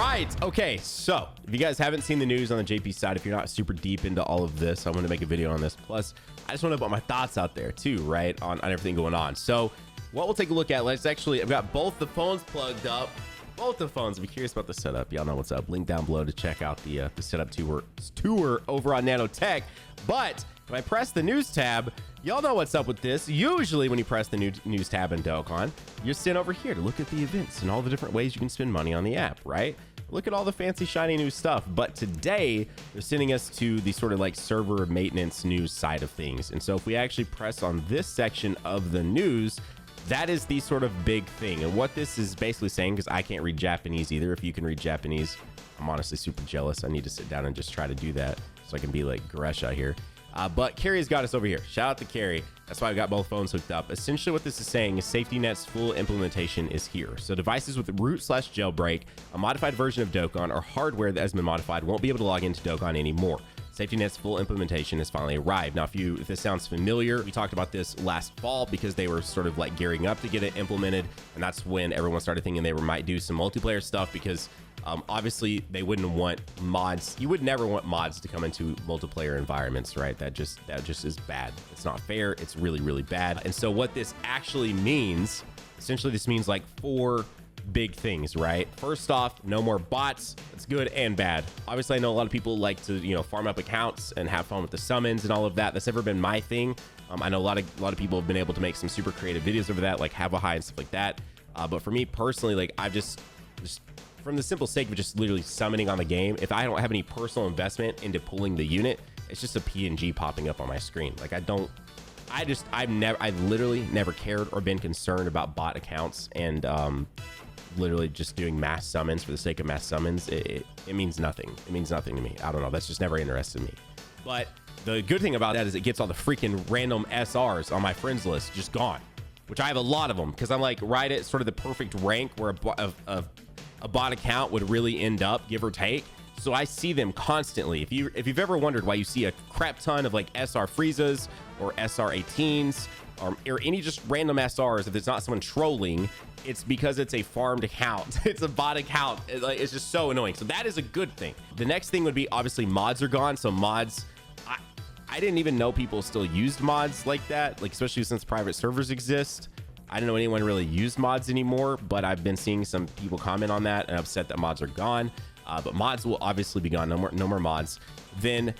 right. Okay, so if you guys haven't seen the news on the JP side, if you're not super deep into all of this, I'm going to make a video on this. Plus, I just want to put my thoughts out there too, right, on everything going on. So what we'll take a look at, let's actually, I've got both the phones plugged up. Both the phones. If you're curious about the setup, y'all know what's up. Link down below to check out the setup tour over on Nanotech. But if I press the news tab, y'all know what's up with this. Usually when you press the news tab in Dokkan, you're sent over here to look at the events and all the different ways you can spend money on the app, right? Look at all the fancy shiny new stuff. But today they're sending us to the sort of like server maintenance news side of things. And so if we actually press on this section of the news, that is the sort of big thing. And what this is basically saying, because I can't read Japanese either. If you can read Japanese, I'm honestly super jealous. I need to sit down and just try to do that so I can be like Garesha here. But Carrie's got us over here. Shout out to Carrie. That's why I've got both phones hooked up. Essentially what this is saying is Safety Net's full implementation is here. So devices with root/jailbreak, a modified version of Dokkan, or hardware that has been modified won't be able to log into Dokkan anymore. Safety Net's full implementation has finally arrived. Now, if this sounds familiar, we talked about this last fall because they were sort of like gearing up to get it implemented. And that's when everyone started thinking they might do some multiplayer stuff because obviously they wouldn't want mods. You would never want mods to come into multiplayer environments, right? That just is bad. It's not fair. It's really, really bad. And so what this actually means, essentially this means like 4 big things, right? First off, no more bots. That's good and bad. Obviously, I know a lot of people like to, you know, farm up accounts and have fun with the summons and all of that. That's never been my thing. I know a lot of people have been able to make some super creative videos over that, like have a high and stuff like that. But for me personally, like I've just from the simple sake of just literally summoning on the game, if I don't have any personal investment into pulling the unit, it's just a PNG popping up on my screen. Like I've literally never cared or been concerned about bot accounts and literally just doing mass summons for the sake of mass summons. It means nothing. It means nothing to me. I don't know. That's just never interested me. But the good thing about that is it gets all the freaking random SRs on my friends list just gone, which I have a lot of them because I'm like right at sort of the perfect rank where a bot account would really end up, give or take. So I see them constantly. If you've ever wondered why you see a crap ton of like SR Friezas or SR 18s or any just random SRs, if it's not someone trolling, it's because it's a farmed account. It's a bot account. It's just so annoying. So that is a good thing. The next thing would be obviously mods are gone. So mods, I didn't even know people still used mods like that, like especially since private servers exist. I didn't know anyone really used mods anymore, but I've been seeing some people comment on that and upset that mods are gone. But mods will obviously be gone. No more mods. Then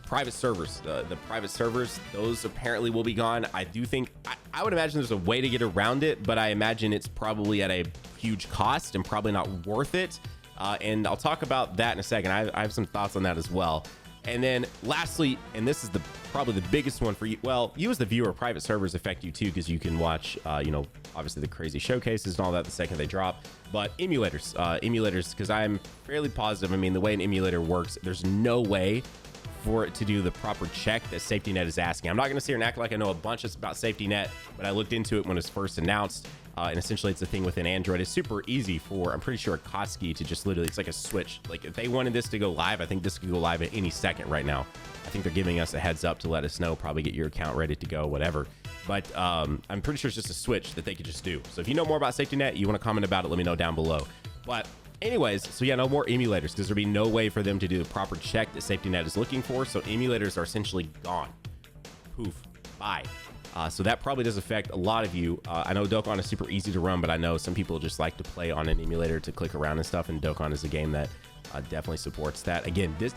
private servers, the private servers, those apparently will be gone. I do think, I would imagine there's a way to get around it, but I imagine it's probably at a huge cost and probably not worth it. And I'll talk about that in a second. I have some thoughts on that as well. And then lastly, and this is probably the biggest one for you. Well, you as the viewer, private servers affect you too, because you can watch, you know, obviously the crazy showcases and all that the second they drop. But emulators, because I'm fairly positive. I mean, the way an emulator works, there's no way for it to do the proper check that Safety Net is asking. I'm not going to sit here and act like I know a bunch about Safety Net, but I looked into it when it was first announced. And essentially it's a thing within Android. It's super easy for, I'm pretty sure, Kotsky to just literally, it's like a switch. Like if they wanted this to go live, I think this could go live at any second right now. I think they're giving us a heads up to let us know, probably get your account ready to go, whatever. But I'm pretty sure it's just a switch that they could just do. So if you know more about Safety Net, you want to comment about it, let me know down below. But anyways, so yeah, no more emulators because there'll be no way for them to do the proper check that Safety Net is looking for. So emulators are essentially gone. Poof. Bye. So that probably does affect a lot of you. I know Dokkan is super easy to run, but I know some people just like to play on an emulator to click around and stuff, and Dokkan is a game that definitely supports that. Again, the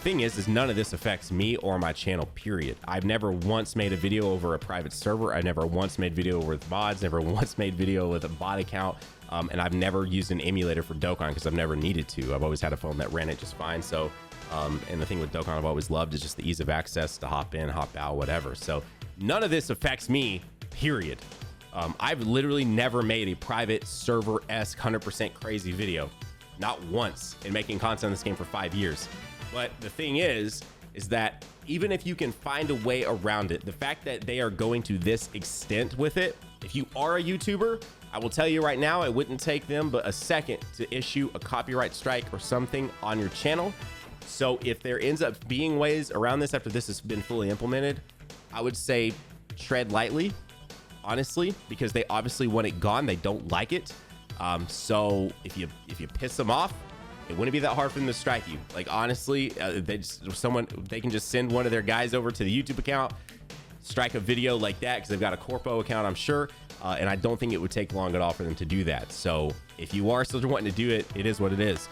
thing is none of this affects me or my channel, period. I've never once made a video over a private server. I never once made video with mods, never once made video with a bot account, and I've never used an emulator for Dokkan because I've never needed to. I've always had a phone that ran it just fine. So, and the thing with Dokkan I've always loved is just the ease of access to hop in, hop out, whatever. So none of this affects me, period. I've literally never made a private server-esque 100% crazy video, not once, in making content in this game for 5 years. But the thing is that even if you can find a way around it, the fact that they are going to this extent with it, if you are a YouTuber, I will tell you right now, it wouldn't take them but a second to issue a copyright strike or something on your channel. So if there ends up being ways around this after this has been fully implemented, I would say tread lightly, honestly, because they obviously want it gone. They don't like it. So if you piss them off, it wouldn't be that hard for them to strike you. Like, honestly, they can just send one of their guys over to the YouTube account, strike a video like that, because they've got a corpo account, I'm sure. And I don't think it would take long at all for them to do that. So if you are still wanting to do it, it is what it is.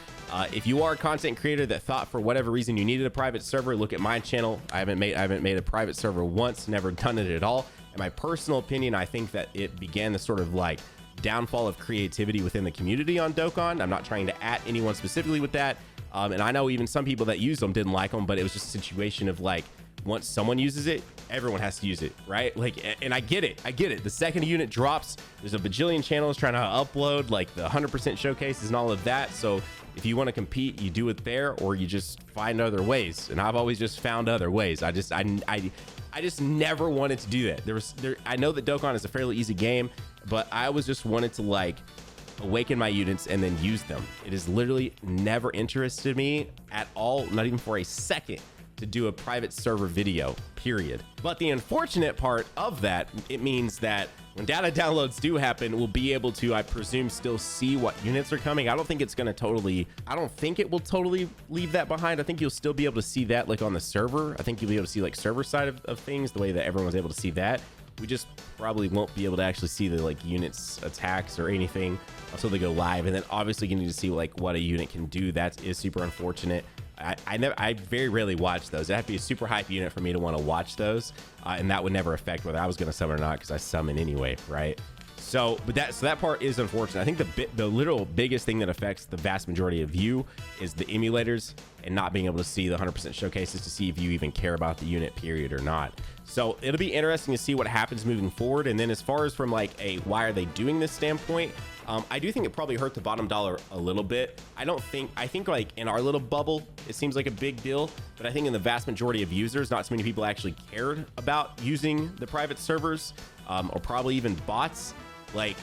If you are a content creator that thought for whatever reason you needed a private server, look at my channel. I haven't made a private server once, never done it at all. In my personal opinion, I think that it began the sort of like downfall of creativity within the community on Dokkan. I'm not trying to at anyone specifically with that. And I know even some people that used them didn't like them, but it was just a situation of like, once someone uses it, everyone has to use it, right? Like, and I get it. The second a unit drops, there's a bajillion channels trying to upload like the 100% showcases and all of that. So if you want to compete, you do it there, or you just find other ways. And I've always just found other ways. I just never wanted to do that. I know that Dokkan is a fairly easy game, but I always just wanted to like awaken my units and then use them. It has literally never interested me at all, not even for a second, to do a private server video, period. But the unfortunate part of that, it means that when data downloads do happen, we'll be able to, I presume, still see what units are coming. I don't think it will totally leave that behind. I think you'll still be able to see that like on the server. I think you'll be able to see like server side of things, the way that everyone was able to see that. We just probably won't be able to actually see the like units attacks or anything until they go live. And then obviously you need to see like what a unit can do. That is super unfortunate. I very rarely watch those. It'd have to be a super hype unit for me to want to watch those, and that would never affect whether I was going to summon or not, because I summon anyway, right? So that part is unfortunate. I think the literal biggest thing that affects the vast majority of you is the emulators and not being able to see the 100% showcases to see if you even care about the unit, period, or not. So it'll be interesting to see what happens moving forward. And then as far as from like a why are they doing this standpoint, I do think it probably hurt the bottom dollar a little bit. I think like in our little bubble, it seems like a big deal, but I think in the vast majority of users, not so many people actually cared about using the private servers, or probably even bots. Like,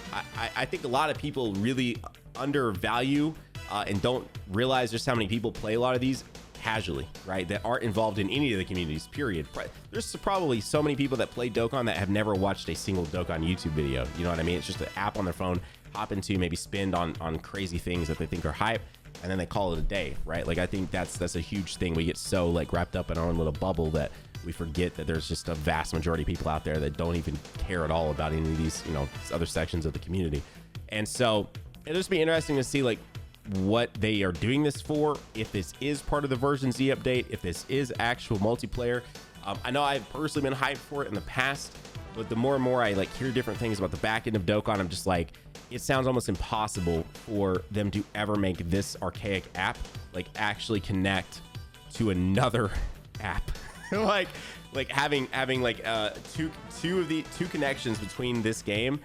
I think a lot of people really undervalue and don't realize just how many people play a lot of these casually, right? That aren't involved in any of the communities, period. There's probably so many people that play Dokkan that have never watched a single Dokkan YouTube video. You know what I mean? It's just an app on their phone, hop into, maybe spend on crazy things that they think are hype, and then they call it a day, right? Like, I think that's a huge thing. We get so like wrapped up in our own little bubble that we forget that there's just a vast majority of people out there that don't even care at all about any of these, you know, other sections of the community. And so it'll just be interesting to see like what they are doing this for, if this is part of the version Z update, if this is actual multiplayer. I know I've personally been hyped for it in the past, but the more and more I like hear different things about the back end of Dokkan, I'm just like, it sounds almost impossible for them to ever make this archaic app like actually connect to another app. like having like two connections between this game,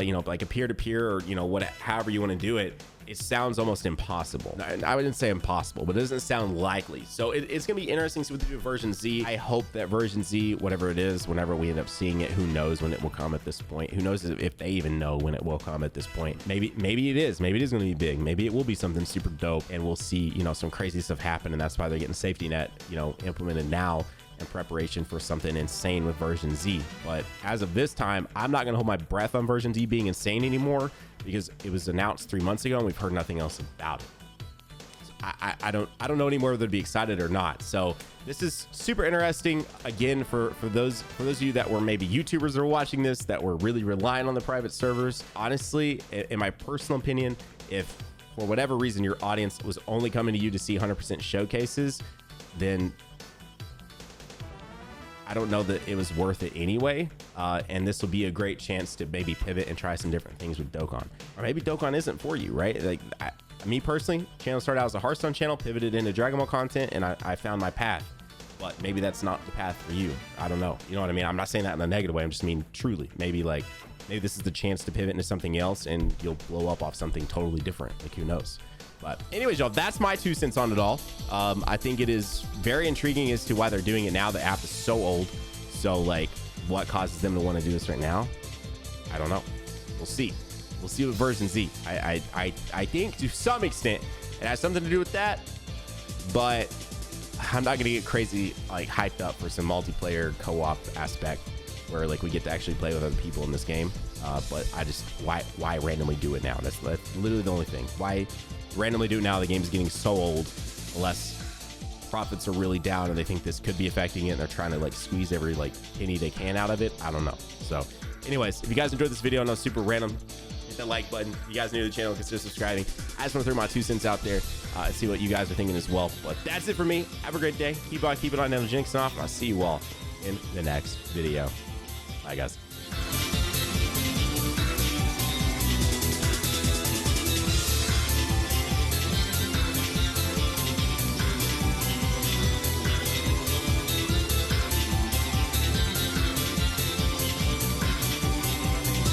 you know, like a peer-to-peer, or, you know, however you want to do it. It sounds almost impossible. I wouldn't say impossible, but it doesn't sound likely. So it's gonna be interesting to see what they do with version Z. I hope that version Z, whatever it is, whenever we end up seeing it, who knows when it will come at this point? Who knows if they even know when it will come at this point? Maybe it is. Maybe it is gonna be big. Maybe it will be something super dope, and we'll see, you know, some crazy stuff happen, and that's why they're getting safety net, you know, implemented now in preparation for something insane with version Z. But as of this time, I'm not gonna hold my breath on version Z being insane anymore, because it was announced 3 months ago and we've heard nothing else about it. So I don't know anymore whether to be excited or not. So this is super interesting. Again, for those of you that were maybe YouTubers that were watching this, that were really relying on the private servers, honestly, in my personal opinion, if for whatever reason your audience was only coming to you to see 100% showcases, then I don't know that it was worth it anyway. And this will be a great chance to maybe pivot and try some different things with Dokkan. Or maybe Dokkan isn't for you, right? Like, me personally, channel started out as a Hearthstone channel, pivoted into Dragon Ball content, and I found my path. But maybe that's not the path for you. I don't know. You know what I mean? I'm not saying that in a negative way. I'm just mean truly. Maybe this is the chance to pivot into something else and you'll blow up off something totally different. Like, who knows? But anyways, y'all, that's my 2 cents on it all. I think it is very intriguing as to why they're doing it now. The app is so old. So like, what causes them to want to do this right now? I don't know. We'll see. We'll see with version Z. I think to some extent it has something to do with that, but I'm not gonna get crazy like hyped up for some multiplayer co-op aspect where like we get to actually play with other people in this game. But I just, why randomly do it now? That's literally the only thing. Why randomly do it now? The game's getting so old, unless profits are really down and they think this could be affecting it and they're trying to like squeeze every like penny they can out of it. I don't know. So anyways, if you guys enjoyed this video, I know it's super random, hit that like button. If you guys are new to the channel, consider subscribing. I just want to throw my 2 cents out there and see what you guys are thinking as well. But that's it for me. Have a great day. Keep on keeping on Nanogenix off, and I'll see you all in the next video. Bye guys.